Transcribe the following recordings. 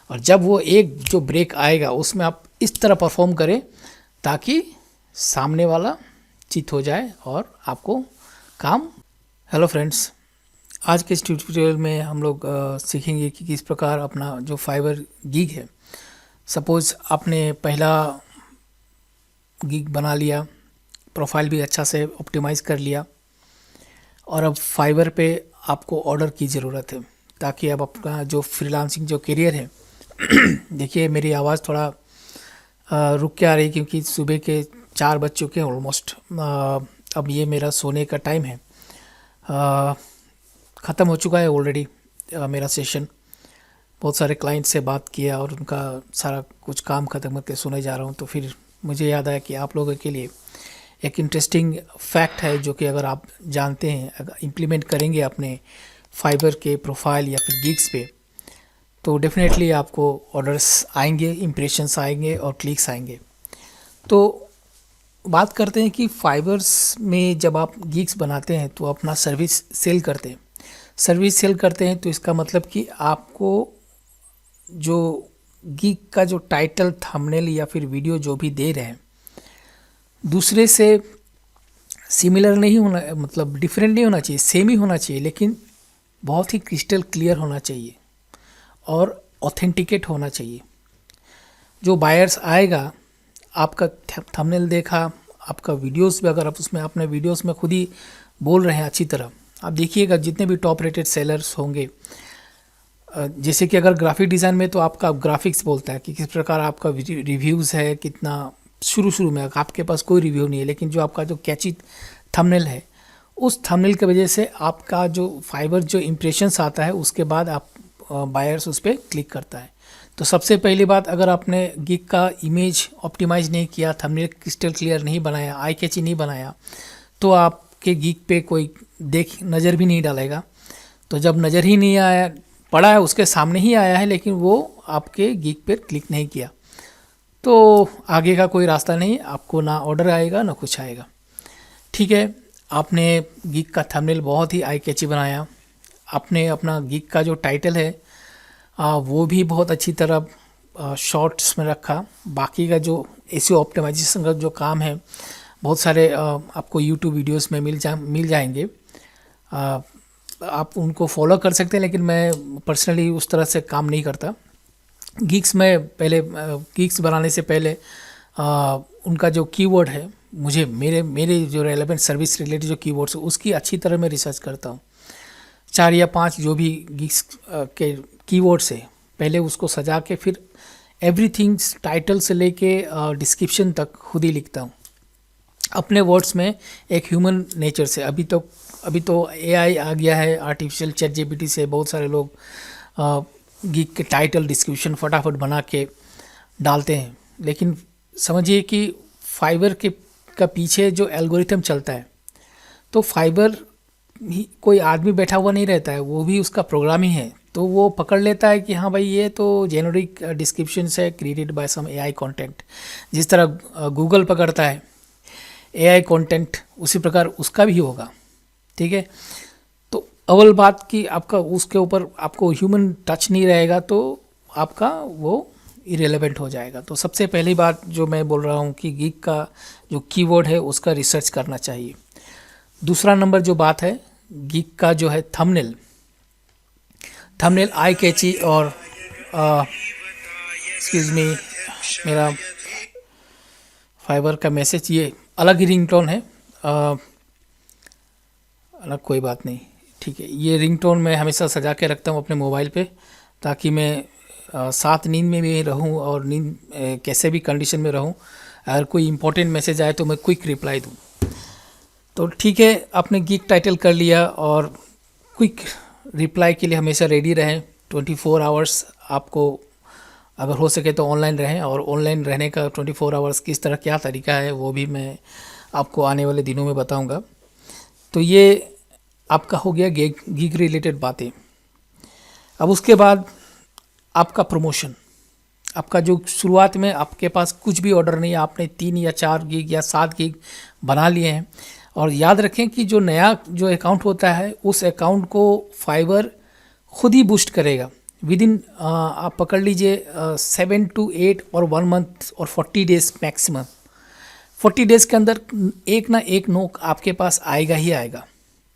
और जब वो एक जो ब्रेक आएगा उसमें आप इस तरह परफॉर्म करें ताकि सामने वाला चित हो जाए और आपको काम। हेलो फ्रेंड्स, आज के इस ट्यूटोरियल में हम लोग सीखेंगे कि किस प्रकार अपना जो फाइवर गीग है, सपोज़ आपने पहला गीग बना लिया, प्रोफाइल भी अच्छा से ऑप्टिमाइज़ कर लिया और अब फाइवर पे आपको ऑर्डर की ज़रूरत है ताकि अब अपना जो फ्रीलांसिंग जो करियर है देखिए मेरी आवाज़ थोड़ा रुक के आ रही क्योंकि सुबह के 4 बज चुके हैं ऑलमोस्ट। अब ये मेरा सोने का टाइम है। ख़त्म हो चुका है ऑलरेडी मेरा सेशन। बहुत सारे क्लाइंट से बात किया और उनका सारा कुछ काम ख़त्म करके सोने जा रहा हूँ। तो फिर मुझे याद आया कि आप लोगों के लिए एक इंटरेस्टिंग फैक्ट है जो कि अगर आप जानते हैं, अगर इम्प्लीमेंट करेंगे अपने फाइबर के प्रोफाइल या फिर गिग्स पे, तो डेफिनेटली आपको ऑर्डर्स आएंगे, इम्प्रेशंस आएंगे और क्लिक्स आएंगे। तो बात करते हैं कि फाइबर्स में जब आप गिग्स बनाते हैं तो अपना सर्विस सेल करते हैं। सर्विस सेल करते हैं तो इसका मतलब कि आपको जो गिग का जो टाइटल, थंबनेल या फिर वीडियो जो भी दे रहे हैं दूसरे से सिमिलर नहीं होना, मतलब डिफरेंट नहीं होना चाहिए, सेम ही होना चाहिए, लेकिन बहुत ही क्रिस्टल क्लियर होना चाहिए और ऑथेंटिकेट होना चाहिए। जो बायर्स आएगा, आपका थंबनेल देखा, आपका वीडियोस भी, अगर आप उसमें अपने वीडियोस में खुद ही बोल रहे हैं अच्छी तरह, आप देखिएगा जितने भी टॉप रेटेड सेलर्स होंगे, जैसे कि अगर ग्राफिक डिज़ाइन में तो आपका ग्राफिक्स बोलता है कि किस प्रकार आपका रिव्यूज़ है, कितना शुरू में आपके पास कोई रिव्यू नहीं है, लेकिन जो आपका जो कैची थंबनेल है, उस थंबनेल की वजह से आपका जो फाइबर जो इम्प्रेशंस आता है उसके बाद आप बायर्स उस पर क्लिक करता है। तो सबसे पहली बात, अगर आपने गिग का इमेज ऑप्टिमाइज़ नहीं किया, थंबनेल क्रिस्टल क्लियर नहीं बनाया, आई कैची नहीं बनाया, तो आपके गिग पे कोई नज़र भी नहीं डालेगा। तो जब नज़र ही नहीं आया, पड़ा है उसके सामने ही आया है लेकिन वो आपके गिग पर क्लिक नहीं किया, तो आगे का कोई रास्ता नहीं, आपको ना ऑर्डर आएगा ना कुछ आएगा। ठीक है, आपने गिग का थंबनेल बहुत ही आई कैची बनाया, आपने अपना गिग का जो टाइटल है वो भी बहुत अच्छी तरह शॉर्ट्स में रखा। बाकी का जो एसईओ ऑप्टिमाइजेशन का जो काम है, बहुत सारे आपको यूट्यूब वीडियोस में मिल जाएंगे, आप उनको फॉलो कर सकते हैं, लेकिन मैं पर्सनली उस तरह से काम नहीं करता। गिग्स में पहले गिग्स बनाने से पहले उनका जो कीवर्ड है, मुझे मेरे जो रेलेवेंट सर्विस रिलेटेड जो कीवर्ड्स है उसकी अच्छी तरह मैं रिसर्च करता हूँ। 4 या 5 जो भी गिग्स के कीवर्ड्स है, पहले उसको सजा के फिर एवरीथिंग टाइटल से लेके डिस्क्रिप्शन तक खुद ही लिखता हूँ अपने वर्ड्स में, एक ह्यूमन नेचर से। अभी तो एआई आ गया है, आर्टिफिशियल चैट जीपीटी से बहुत सारे लोग गिग के टाइटल डिस्क्रिप्शन फटाफट बना के डालते हैं, लेकिन समझिए कि फाइबर का पीछे जो एल्गोरिथम चलता है, तो फाइबर ही कोई आदमी बैठा हुआ नहीं रहता है, वो भी उसका प्रोग्राम ही है। तो वो पकड़ लेता है कि हाँ भाई ये तो जेनेरिक डिस्क्रिप्शन है created by some AI content. जिस तरह गूगल पकड़ता है एआई कंटेंट, उसी प्रकार उसका भी होगा। ठीक है, तो अव्वल बात कि आपका उसके ऊपर आपको ह्यूमन टच नहीं रहेगा तो आपका वो इरेलेवेंट हो जाएगा। तो सबसे पहली बात जो मैं बोल रहा हूँ कि गिग का जो कीवर्ड है उसका रिसर्च करना चाहिए। दूसरा नंबर जो बात है, गिग का जो है थंबनेल आई कैची और एक्सक्यूज मी, मेरा फाइबर का मैसेज, ये अलग ही रिंगटोन है, अलग कोई बात नहीं। ठीक है, ये रिंगटोन मैं हमेशा सजा के रखता हूँ अपने मोबाइल पे, ताकि मैं साथ नींद में भी रहूँ और नींद कैसे भी कंडीशन में रहूँ, अगर कोई इंपॉर्टेंट मैसेज आए तो मैं क्विक रिप्लाई दूँ। तो ठीक है, आपने गिग टाइटल कर लिया और क्विक रिप्लाई के लिए हमेशा रेडी रहें। 24 आवर्स आपको अगर हो सके तो ऑनलाइन रहें, और ऑनलाइन रहने का 24 आवर्स किस तरह क्या तरीका है वो भी मैं आपको आने वाले दिनों में बताऊंगा। तो ये आपका हो गया गिग रिलेटेड बातें। अब उसके बाद आपका प्रमोशन, आपका जो शुरुआत में आपके पास कुछ भी ऑर्डर नहीं है, आपने 3 या 4 गिग या 7 गिग बना लिए हैं, और याद रखें कि जो नया जो अकाउंट होता है उस अकाउंट को फाइबर खुद ही बूस्ट करेगा। विद इन आप पकड़ लीजिए 7 to 8 और 1 मंथ और 40 डेज मैक्सिमम। 40 डेज के अंदर एक ना एक नोक आपके पास आएगा ही आएगा।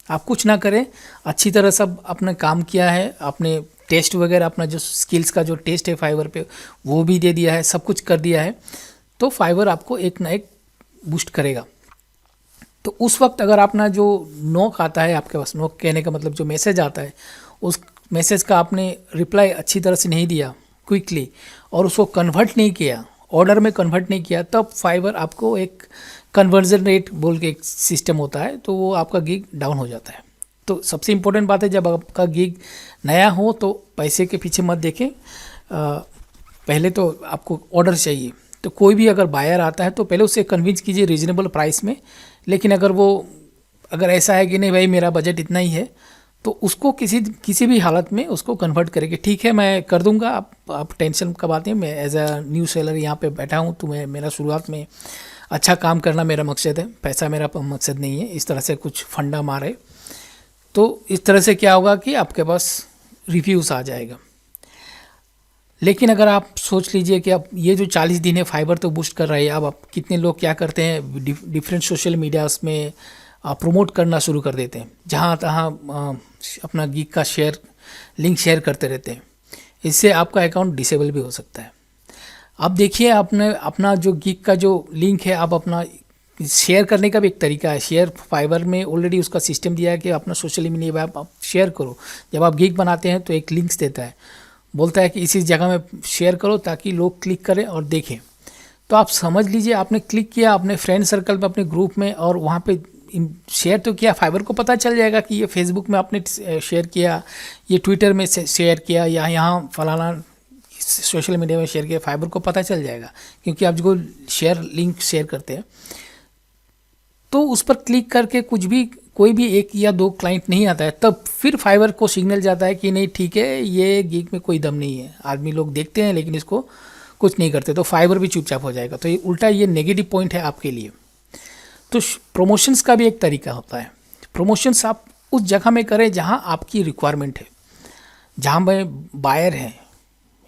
आप कुछ ना करें, अच्छी तरह सब अपना काम किया है, आपने टेस्ट वगैरह अपना जो स्किल्स का जो टेस्ट है फाइवर पे वो भी दे दिया है, सब कुछ कर दिया है, तो फाइवर आपको एक ना एक बूस्ट करेगा। तो उस वक्त अगर अपना जो नोक आता है आपके पास, नोक कहने का मतलब जो मैसेज आता है, उस मैसेज का आपने रिप्लाई अच्छी तरह से नहीं दिया क्विकली और उसको कन्वर्ट नहीं किया, ऑर्डर में कन्वर्ट नहीं किया, तब फाइवर आपको एक कन्वर्जन रेट बोल के एक सिस्टम होता है, तो वो आपका गिग डाउन हो जाता है। तो सबसे इम्पोर्टेंट बात है, जब आपका गिग नया हो तो पैसे के पीछे मत देखें, पहले तो आपको ऑर्डर चाहिए। तो कोई भी अगर बायर आता है तो पहले उससे कन्विंस कीजिए रीजनेबल प्राइस में, लेकिन अगर ऐसा है कि नहीं भाई मेरा बजट इतना ही है, तो उसको किसी भी हालत में उसको कन्वर्ट करेंगे, ठीक है मैं कर दूंगा, आप टेंशन का बात नहीं, मैं एज अ न्यू सेलर यहाँ पे बैठा हूँ, तो मेरा शुरुआत में अच्छा काम करना मेरा मकसद है, पैसा मेरा मकसद नहीं है, इस तरह से कुछ फंडा मारे तो इस तरह से क्या होगा कि आपके पास रिव्यूज़ आ जाएगा। लेकिन अगर आप सोच लीजिए कि अब ये जो 40 दिन है फाइबर तो बूस्ट कर रहा है, अब आप कितने लोग क्या करते हैं, डिफरेंट सोशल मीडियाज़ में प्रमोट करना शुरू कर देते हैं, जहाँ तहाँ अपना गिग का लिंक शेयर करते रहते हैं। इससे आपका अकाउंट डिसेबल भी हो सकता है। अब देखिए, आपने अपना जो गिग का जो लिंक है, आप अपना शेयर करने का भी एक तरीका है। शेयर फाइवर में ऑलरेडी उसका सिस्टम दिया है कि अपना सोशल मीडिया आप शेयर करो। जब आप गिग बनाते हैं तो एक लिंक्स देता है, बोलता है कि इसी जगह में शेयर करो ताकि लोग क्लिक करें और देखें। तो आप समझ लीजिए, आपने क्लिक किया अपने फ्रेंड सर्कल में, अपने ग्रुप में, और वहाँ पे शेयर तो किया, फाइबर को पता चल जाएगा कि ये फेसबुक में आपने शेयर किया, ये ट्विटर में शेयर किया, या यहाँ फलाना सोशल मीडिया में शेयर किया, फाइबर को पता चल जाएगा, क्योंकि आप जो लिंक शेयर करते हैं तो उस पर क्लिक करके कोई भी एक या दो क्लाइंट नहीं आता है, तब फिर फाइवर को सिग्नल जाता है कि नहीं ठीक है, ये गिग में कोई दम नहीं है, आदमी लोग देखते हैं लेकिन इसको कुछ नहीं करते, तो फाइवर भी चुपचाप हो जाएगा। तो ये उल्टा ये नेगेटिव पॉइंट है आपके लिए। तो प्रमोशंस का भी एक तरीका होता है। प्रमोशंस आप उस जगह में करें जहाँ आपकी रिक्वायरमेंट है, जहाँ में बायर हैं,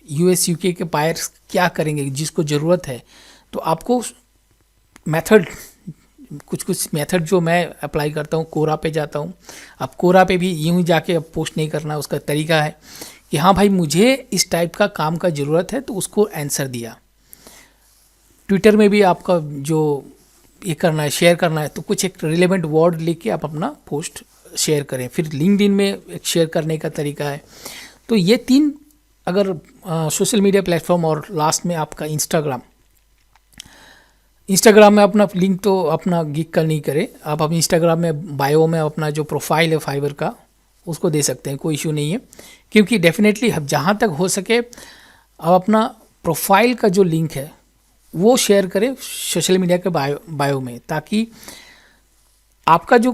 US UK के बायर क्या करेंगे, जिसको ज़रूरत है, तो आपको मेथड कुछ मेथड जो मैं अप्लाई करता हूँ, कोरा पे जाता हूँ। अब कोरा पे भी यूँ ही जाके अब पोस्ट नहीं करना, उसका तरीका है कि हाँ भाई मुझे इस टाइप का काम का ज़रूरत है, तो उसको आंसर दिया। ट्विटर में भी आपका जो ये करना है, शेयर करना है, तो कुछ एक रिलेवेंट वर्ड लिख के आप अपना पोस्ट शेयर करें। फिर लिंक्डइन में एक शेयर करने का तरीका है। तो ये 3 अगर सोशल मीडिया प्लेटफॉर्म, और लास्ट में आपका इंस्टाग्राम में अपना लिंक तो अपना गिग का नहीं करें आप। अपनी इंस्टाग्राम में बायो में अपना जो प्रोफाइल है फाइवर का, उसको दे सकते हैं, कोई इशू नहीं है, क्योंकि डेफिनेटली जहाँ तक हो सके आप अपना प्रोफाइल का जो लिंक है वो शेयर करें सोशल मीडिया के बायो में, ताकि आपका जो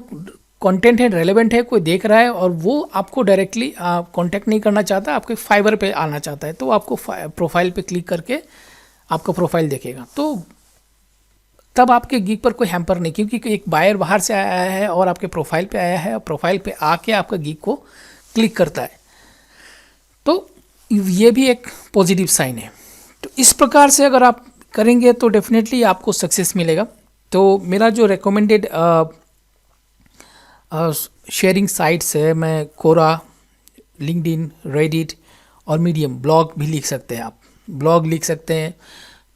कंटेंट है रेलेवेंट है, कोई देख रहा है और वो आपको डायरेक्टली कांटेक्ट नहीं करना चाहता, आपके फाइवर पे आना चाहता है, तो आपको प्रोफाइल पे क्लिक करके आपका प्रोफाइल देखेगा। तो तब आपके गिग पर कोई हैम्पर नहीं, क्योंकि एक बायर बाहर से आया है और आपके प्रोफाइल पे आया है, और प्रोफाइल पे आके आपका गिग को क्लिक करता है, तो ये भी एक पॉजिटिव साइन है। तो इस प्रकार से अगर आप करेंगे तो डेफिनेटली आपको सक्सेस मिलेगा। तो मेरा जो रिकमेंडेड शेयरिंग साइट्स है, मैं कोरा, लिंक्डइन, रेडिट और मीडियम, ब्लॉग भी लिख सकते हैं आप, ब्लॉग लिख सकते हैं,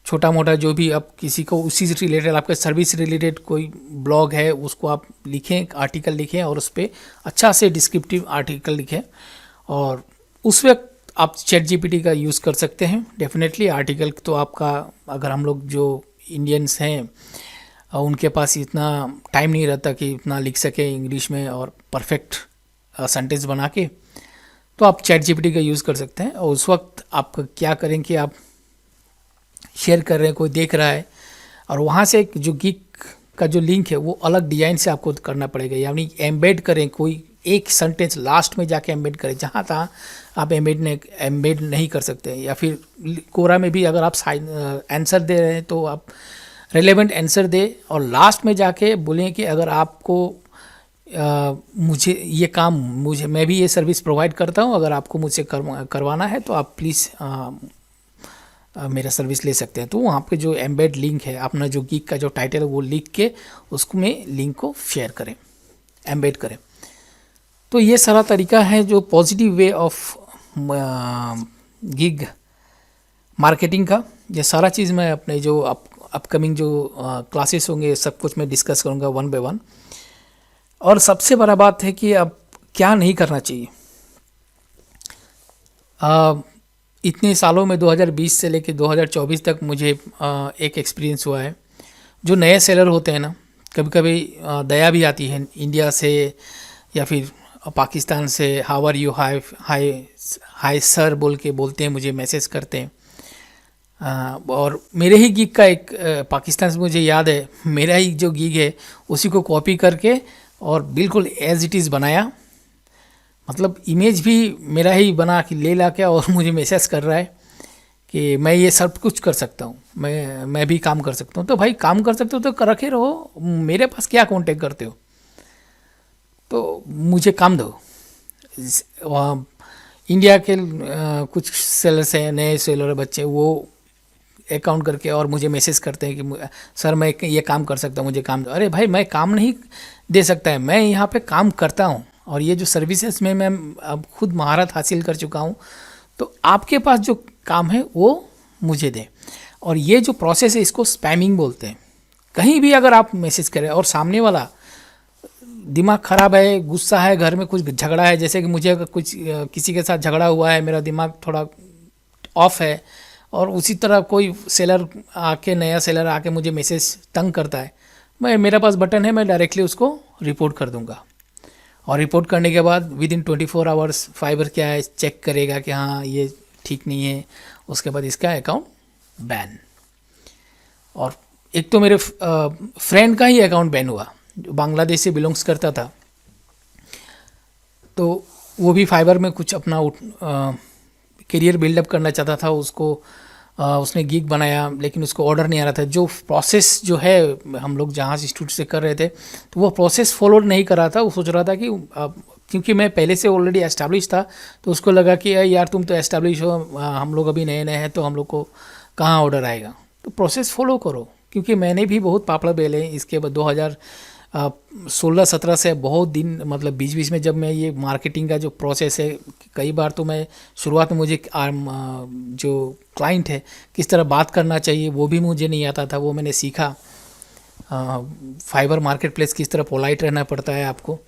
छोटा मोटा जो भी आप किसी को उसी से रिलेटेड, आपके सर्विस से रिलेटेड कोई ब्लॉग है उसको आप लिखें, आर्टिकल लिखें, और उस पर अच्छा से डिस्क्रिप्टिव आर्टिकल लिखें, और उस वक्त आप ChatGPT का यूज़ कर सकते हैं। डेफिनेटली आर्टिकल तो आपका, अगर हम लोग जो इंडियंस हैं उनके पास इतना टाइम नहीं रहता कि इतना लिख सके इंग्लिश में और परफेक्ट सेंटेंस बना के, तो आप ChatGPT का यूज़ कर सकते हैं। और उस वक्त आप क्या करें कि आप शेयर कर रहे हैं, कोई देख रहा है, और वहाँ से जो गिग का जो लिंक है वो अलग डिज़ाइन से आपको करना पड़ेगा, यानी एम्बेड करें, कोई एक सेंटेंस लास्ट में जाके एम्बेड करें, जहाँ तहाँ आप एम्बेड नहीं कर सकते। या फिर कोरा में भी अगर आप आंसर दे रहे हैं तो आप रेलेवेंट आंसर दे, और लास्ट में जाके बोलें कि अगर आपको मुझे ये काम मैं भी ये सर्विस प्रोवाइड करता हूँ। अगर आपको मुझसे करवाना है तो आप प्लीज़ मेरा सर्विस ले सकते हैं। तो वहाँ पे जो एम्बेड लिंक है, अपना जो गिग का जो टाइटल है वो लिख के उसको में लिंक को शेयर करें, एम्बेड करें। तो ये सारा तरीका है जो positive way of gig marketing का। ये सारा चीज़ मैं अपने जो अपकमिंग जो क्लासेस होंगे सब कुछ मैं डिस्कस करूँगा वन बाय वन। और सबसे बड़ा बात है कि अब क्या नहीं करना चाहिए। इतने सालों में 2020 से लेकर 2024 तक मुझे एक एक्सपीरियंस हुआ है। जो नए सेलर होते हैं ना, कभी कभी दया भी आती है इंडिया से या फिर पाकिस्तान से। How are you, hi hi hi sir बोल के बोलते हैं, मुझे मैसेज करते हैं। और मेरे ही गिग का एक पाकिस्तान से मुझे याद है, मेरा ही जो गिग है उसी को कॉपी करके और बिल्कुल एज इट इज़ बनाया, मतलब इमेज भी मेरा ही बना के ले ला के और मुझे मैसेज कर रहा है कि मैं ये सब कुछ कर सकता हूँ, मैं भी काम कर सकता हूँ। तो भाई काम कर सकते हो तो रखे रहो, मेरे पास क्या कांटेक्ट करते हो, तो मुझे काम दो। इंडिया के कुछ सेलर्स हैं, नए सेलर बच्चे, वो अकाउंट करके और मुझे मैसेज करते हैं कि सर मैं ये काम कर सकता हूँ, मुझे काम दो। अरे भाई मैं काम नहीं दे सकता है, मैं यहाँ पे काम करता हूँ और ये जो सर्विसेज में मैं अब खुद महारत हासिल कर चुका हूँ। तो आपके पास जो काम है वो मुझे दें। और ये जो प्रोसेस है इसको स्पैमिंग बोलते हैं। कहीं भी अगर आप मैसेज करें और सामने वाला दिमाग ख़राब है, गुस्सा है, घर में कुछ झगड़ा है, जैसे कि मुझे अगर कुछ किसी के साथ झगड़ा हुआ है, मेरा दिमाग थोड़ा ऑफ है, और उसी तरह कोई सेलर आके, नया सेलर आके मुझे मैसेज तंग करता है, मेरे पास बटन है, मैं डायरेक्टली उसको रिपोर्ट कर दूंगा। और रिपोर्ट करने के बाद विद इन 24 आवर्स फाइबर क्या है चेक करेगा कि हाँ ये ठीक नहीं है, उसके बाद इसका अकाउंट बैन। और एक तो मेरे फ्रेंड का ही अकाउंट बैन हुआ जो बांग्लादेश से बिलोंग्स करता था। तो वो भी फाइबर में कुछ अपना करियर बिल्डअप करना चाहता था, उसको उसने गिग बनाया लेकिन उसको ऑर्डर नहीं आ रहा था। जो प्रोसेस जो है हम लोग जहाँ से इंस्टीट्यूट से कर रहे थे तो वो प्रोसेस फॉलो नहीं कर रहा था। वो सोच रहा था कि क्योंकि मैं पहले से ऑलरेडी एस्टैब्लिश था तो उसको लगा कि यार तुम तो एस्टैब्लिश हो, हम लोग अभी नए नए हैं तो हम लोग को कहाँ ऑर्डर आएगा। तो प्रोसेस फॉलो करो, क्योंकि मैंने भी बहुत पापड़ बेले इसके बाद 2016-17 से बहुत दिन, मतलब बीच बीच में जब मैं ये मार्केटिंग का जो प्रोसेस है, कई बार तो मैं शुरुआत में मुझे जो क्लाइंट है किस तरह बात करना चाहिए वो भी मुझे नहीं आता था, वो मैंने सीखा। फाइबर मार्केट प्लेस किस तरह पोलाइट रहना पड़ता है, आपको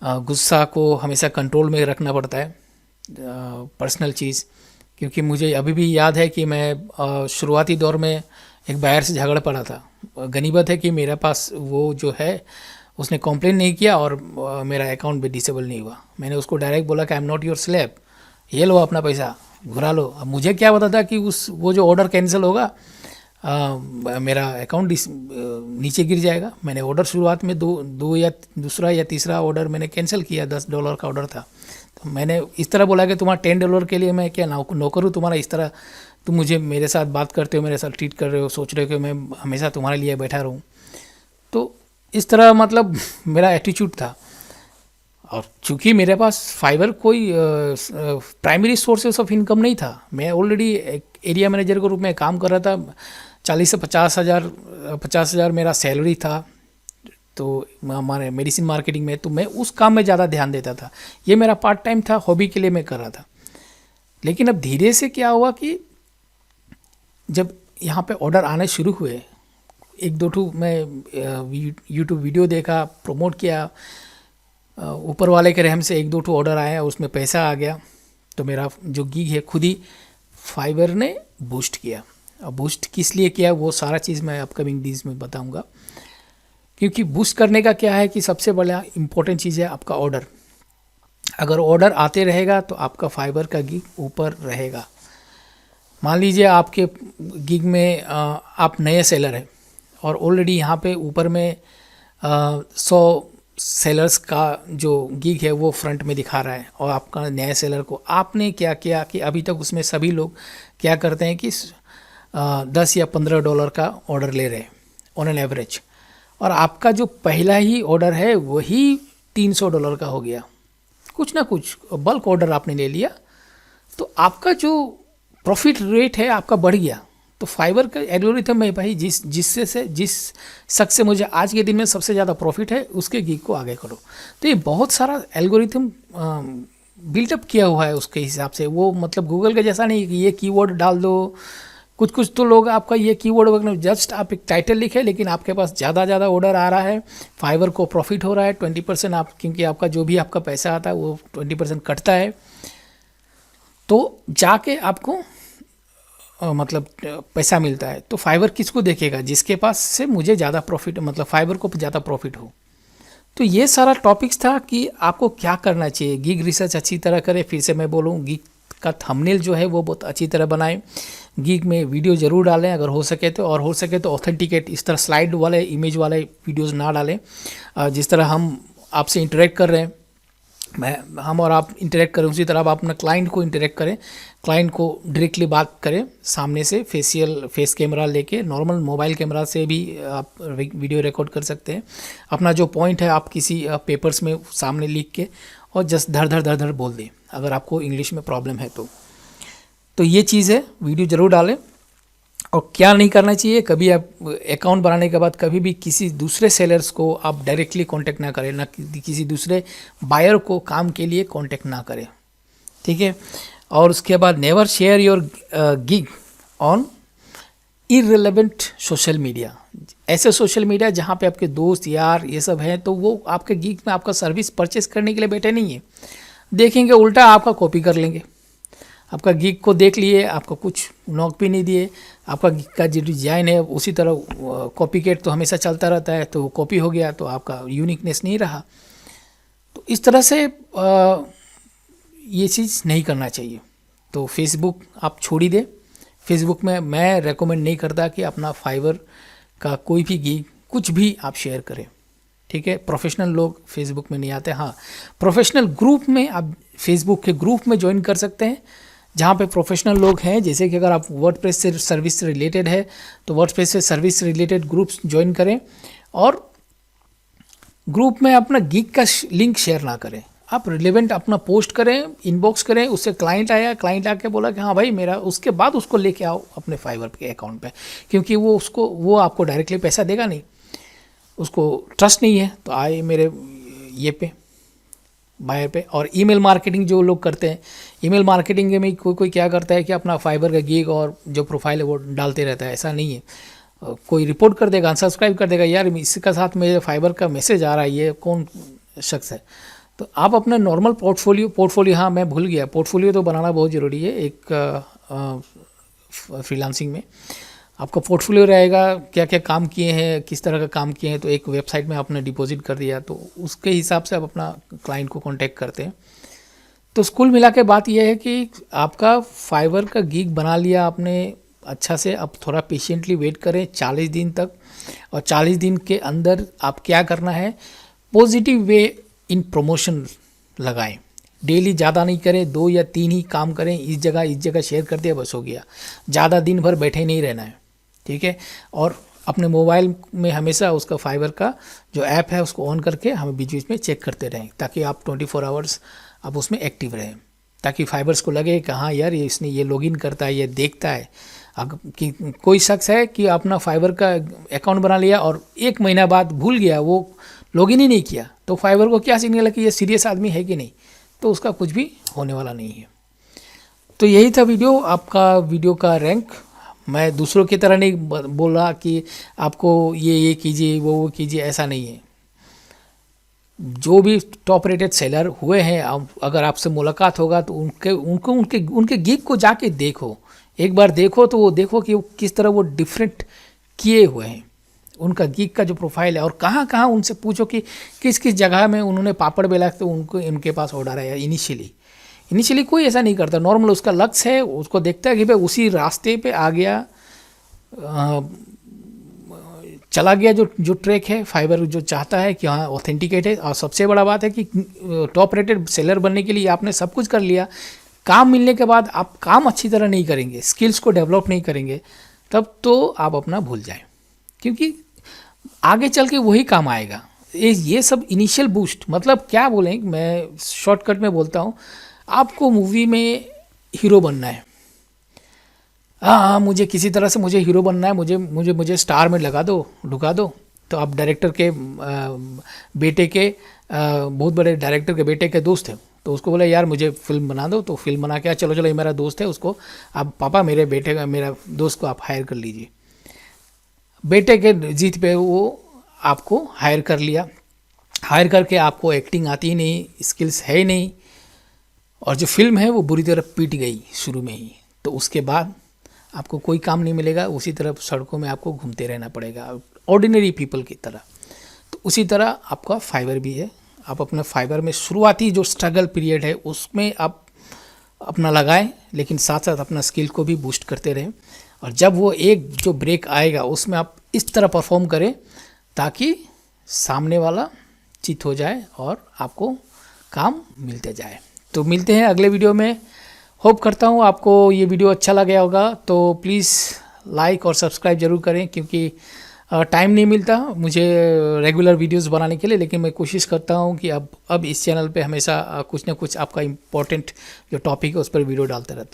गुस्सा को हमेशा कंट्रोल में रखना पड़ता है, पर्सनल चीज़। क्योंकि मुझे अभी भी याद है कि मैं शुरुआती दौर में एक बायर से झगड़ पड़ा था। गनीमत है कि मेरे पास वो जो है उसने कंप्लेन नहीं किया और मेरा अकाउंट भी डिसेबल नहीं हुआ। मैंने उसको डायरेक्ट बोला कि I am not your slave, ये लो अपना पैसा घुरा लो। अब मुझे क्या पता था कि वो जो ऑर्डर कैंसिल होगा मेरा अकाउंट नीचे गिर जाएगा। मैंने ऑर्डर शुरुआत में दूसरा या तीसरा ऑर्डर मैंने कैंसिल किया, $10 का ऑर्डर था। तो मैंने इस तरह बोला कि तुम्हारा $10 के लिए मैं क्या नौकर हूँ तुम्हारा, इस तरह तुम मुझे मेरे साथ बात करते हो, मेरे साथ ट्रीट कर रहे हो, सोच रहे हो कि मैं हमेशा तुम्हारे लिए बैठा रहूँ। तो इस तरह मतलब मेरा एटीट्यूड था। और चूँकि मेरे पास फाइबर कोई प्राइमरी सोर्सेस ऑफ इनकम नहीं था, मैं ऑलरेडी एक एरिया मैनेजर के रूप में काम कर रहा था, 40 से 50 हज़ार मेरा सैलरी था। तो हमारे मेडिसिन मार्केटिंग में, तो मैं उस काम में ज़्यादा ध्यान देता था। ये मेरा पार्ट टाइम था, हॉबी के लिए मैं कर रहा था। लेकिन अब धीरे से क्या हुआ कि जब यहाँ पे ऑर्डर आने शुरू हुए, एक दो ठू मैं यूट्यूब वीडियो देखा, प्रमोट किया, ऊपर वाले के रहम से एक दो ठू ऑर्डर आया, उसमें पैसा आ गया। तो मेरा जो गिग है खुद ही फाइबर ने बूस्ट किया। अब बूस्ट किस लिए किया वो सारा चीज़ मैं अपकमिंग डेज में बताऊंगा। क्योंकि बूस्ट करने का क्या है कि सबसे बड़ा इम्पोर्टेंट चीज़ है आपका ऑर्डर। अगर ऑर्डर आते रहेगा तो आपका फाइबर का गिग ऊपर रहेगा। मान लीजिए आपके गिग में आप नए सेलर हैं और ऑलरेडी यहाँ पे ऊपर में 100 सेलर्स का जो गिग है वो फ्रंट में दिखा रहा है, और आपका नए सेलर को आपने क्या किया कि अभी तक उसमें सभी लोग क्या करते हैं कि $10 या $15 का ऑर्डर ले रहे हैं ऑन एन एवरेज। और आपका जो पहला ही ऑर्डर है वही $300 का हो गया, कुछ ना कुछ बल्क ऑर्डर आपने ले लिया, तो आपका जो प्रॉफिट रेट है आपका बढ़ गया। तो फाइवर का एल्गोरिथम है भाई, जिस शख्स से मुझे आज के दिन में सबसे ज़्यादा प्रॉफिट है उसके गिग को आगे करो। तो ये बहुत सारा एल्गोरिथम बिल्टअप किया हुआ है उसके हिसाब से। वो मतलब गूगल के जैसा नहीं कि ये कीवर्ड डाल दो, कुछ तो लोग आपका ये कीवर्ड वगैरह जस्ट आप एक टाइटल लिखे, लेकिन आपके पास ज़्यादा ऑर्डर आ रहा है, फाइवर को प्रॉफिट हो रहा है 20%, आप क्योंकि आपका जो भी आपका पैसा आता है वो 20% कटता है। तो जाके आपको मतलब पैसा मिलता है। तो फाइवर किसको देखेगा? जिसके पास से मुझे ज़्यादा प्रॉफिट, मतलब फाइवर को ज़्यादा प्रॉफिट हो। तो ये सारा टॉपिक्स था कि आपको क्या करना चाहिए। गिग रिसर्च अच्छी तरह करें, फिर से मैं बोलूँ गिग का थंबनेल जो है वो बहुत अच्छी तरह बनाएं, गिग में वीडियो ज़रूर डालें अगर हो सके तो, और हो सके तो ऑथेंटिकेट, इस तरह स्लाइड वाले इमेज वाले वीडियोज़ ना डालें। जिस तरह हम आपसे इंटरेक्ट कर रहे हैं, हम और आप इंटरेक्ट करें, उसी तरह आप अपना क्लाइंट को इंटरेक्ट करें, क्लाइंट को डायरेक्टली बात करें सामने से, फेस कैमरा लेके, नॉर्मल मोबाइल कैमरा से भी आप वीडियो रिकॉर्ड कर सकते हैं। अपना जो पॉइंट है आप किसी पेपर्स में सामने लिख के और जस्ट धड़ बोल दें, अगर आपको इंग्लिश में प्रॉब्लम है तो ये चीज़ है, वीडियो ज़रूर डालें। और क्या नहीं करना चाहिए, कभी आप अकाउंट बनाने के बाद कभी भी किसी दूसरे सेलर्स को आप डायरेक्टली कांटेक्ट ना करें, ना किसी दूसरे बायर को काम के लिए कांटेक्ट ना करें, ठीक है। और उसके बाद never share your gig on irrelevant social media. ऐसे सोशल मीडिया जहाँ पे आपके दोस्त यार ये सब हैं, तो वो आपके गिग में आपका सर्विस परचेस करने के लिए बैठे नहीं है, देखेंगे उल्टा आपका कॉपी कर लेंगे। आपका गिग को देख लिए, आपको कुछ नॉक भी नहीं दिए, आपका गिग का जो डिज़ाइन है उसी तरह कॉपीकेट तो हमेशा चलता रहता है, तो वो कॉपी हो गया तो आपका यूनिकनेस नहीं रहा। तो इस तरह से ये चीज़ नहीं करना चाहिए। तो फेसबुक आप छोड़ ही दें। फेसबुक में मैं रेकमेंड नहीं करता कि अपना फाइवर का कोई भी गिग कुछ भी आप शेयर करें, ठीक है। प्रोफेशनल लोग फेसबुक में नहीं आते। हाँ, प्रोफेशनल ग्रुप में आप फेसबुक के ग्रुप में ज्वाइन कर सकते हैं, जहाँ पे प्रोफेशनल लोग हैं। जैसे कि अगर आप वर्डप्रेस से सर्विस से रिलेटेड है तो वर्डप्रेस से सर्विस से रिलेटेड ग्रुप्स ज्वाइन करें, और ग्रुप में अपना गिग का लिंक शेयर ना करें। आप रिलेवेंट अपना पोस्ट करें, इनबॉक्स करें, उससे क्लाइंट आया, क्लाइंट आके बोला कि हाँ भाई मेरा, उसके बाद उसको लेके आओ अपने फाइवर के अकाउंट पे, क्योंकि वो आपको डायरेक्टली पैसा देगा नहीं, उसको ट्रस्ट नहीं है, तो आए मेरे ये पे बायर पे। और ईमेल मार्केटिंग जो लोग करते हैं, ईमेल मार्केटिंग में कोई क्या करता है कि अपना फाइबर का गिग और जो प्रोफाइल है वो डालते रहता है। ऐसा नहीं है, कोई रिपोर्ट कर देगा, अनसब्सक्राइब कर देगा, यार इसके साथ मेरे फाइबर का मैसेज आ रहा है, ये कौन शख्स है। तो आप अपना नॉर्मल पोर्टफोलियो, हाँ मैं भूल गया, पोर्टफोलियो तो बनाना बहुत ज़रूरी है। एक फ्रीलांसिंग में आपका पोर्टफोलियो रहेगा, क्या क्या काम किए हैं, किस तरह का काम किए हैं। तो एक वेबसाइट में आपने डिपॉजिट कर दिया, तो उसके हिसाब से आप अपना क्लाइंट को कांटेक्ट करते हैं। तो कुल मिला के बात यह है कि आपका फाइवर का गिग बना लिया आपने अच्छा से, अब थोड़ा पेशेंटली वेट करें 40 दिन तक, और 40 दिन के अंदर आप क्या करना है, पॉजिटिव वे इन प्रमोशन लगाएं। डेली ज़्यादा नहीं करें, 2 या 3 ही काम करें, इस जगह शेयर कर दिया बस हो गया। ज़्यादा दिन भर बैठे नहीं रहना है, ठीक है। और अपने मोबाइल में हमेशा उसका फाइबर का जो ऐप है उसको ऑन करके हमें बीच बीच में चेक करते रहें, ताकि आप 24 आवर्स आप उसमें एक्टिव रहें, ताकि फाइबर्स को लगे कि हाँ यार ये इसने ये लॉगिन करता है, ये देखता है। अगर कि कोई शख्स है कि अपना फाइबर का अकाउंट बना लिया और 1 महीना बाद भूल गया, वो लॉगिन ही नहीं किया, तो फाइबर को क्या सिग्नल है कि ये सीरियस आदमी है कि नहीं, तो उसका कुछ भी होने वाला नहीं है। तो यही था वीडियो, आपका वीडियो का रैंक। मैं दूसरों की तरह नहीं बोल रहा कि आपको ये कीजिए वो कीजिए, ऐसा नहीं है। जो भी टॉप रेटेड सेलर हुए हैं, अगर आपसे मुलाकात होगा तो उनके गिग को जाके देखो, एक बार देखो तो वो देखो कि वो किस तरह वो डिफरेंट किए हुए हैं, उनका गिग का जो प्रोफाइल है, और कहाँ कहाँ उनसे पूछो कि किस किस जगह में उन्होंने पापड़ बेला तो उनके पास ऑर्डर है। इनिशियली कोई ऐसा नहीं करता, नॉर्मल उसका लक्ष्य है, उसको देखता है कि भाई उसी रास्ते पे आ गया, चला गया जो ट्रैक है। फाइबर जो चाहता है कि हाँ ऑथेंटिकेट है। और सबसे बड़ा बात है कि टॉप रेटेड सेलर बनने के लिए आपने सब कुछ कर लिया, काम मिलने के बाद आप काम अच्छी तरह नहीं करेंगे, स्किल्स को डेवलप नहीं करेंगे, तब तो आप अपना भूल जाएं। क्योंकि आगे चल के वही काम आएगा। ये सब इनिशियल बूस्ट, मतलब क्या बोलें, मैं शॉर्टकट में बोलता हूँ, आपको मूवी में हीरो बनना है। हाँ, मुझे किसी तरह से मुझे हीरो बनना है, मुझे मुझे मुझे स्टार में लगा दो, ढुका दो। तो आप डायरेक्टर के बेटे के बहुत बड़े डायरेक्टर के बेटे के दोस्त हैं, तो उसको बोला यार मुझे फिल्म बना दो, तो फिल्म बना के चलो चलो ये मेरा दोस्त है, उसको आप पापा मेरे बेटे का मेरा दोस्त को आप हायर कर लीजिए। बेटे के जीत पे वो आपको हायर कर लिया। हायर करके आपको एक्टिंग आती ही नहीं, स्किल्स है ही नहीं, और जो फिल्म है वो बुरी तरह पीट गई शुरू में ही। तो उसके बाद आपको कोई काम नहीं मिलेगा, उसी तरह सड़कों में आपको घूमते रहना पड़ेगा ऑर्डिनरी पीपल की तरह। तो उसी तरह आपका फाइबर भी है। आप अपने फाइबर में शुरुआती जो स्ट्रगल पीरियड है उसमें आप अपना लगाएं, लेकिन साथ साथ अपना स्किल को भी बूस्ट करते रहें। और जब वो एक जो ब्रेक आएगा उसमें आप इस तरह परफॉर्म करें ताकि सामने वाला चित हो जाए और आपको काम मिलते जाए। तो मिलते हैं अगले वीडियो में। होप करता हूँ आपको ये वीडियो अच्छा लगा होगा, तो प्लीज़ लाइक और सब्सक्राइब ज़रूर करें, क्योंकि टाइम नहीं मिलता मुझे रेगुलर वीडियोस बनाने के लिए। लेकिन मैं कोशिश करता हूँ कि अब इस चैनल पे हमेशा कुछ ना कुछ आपका इम्पोर्टेंट जो टॉपिक है उस पर वीडियो डालते रहता हूँ।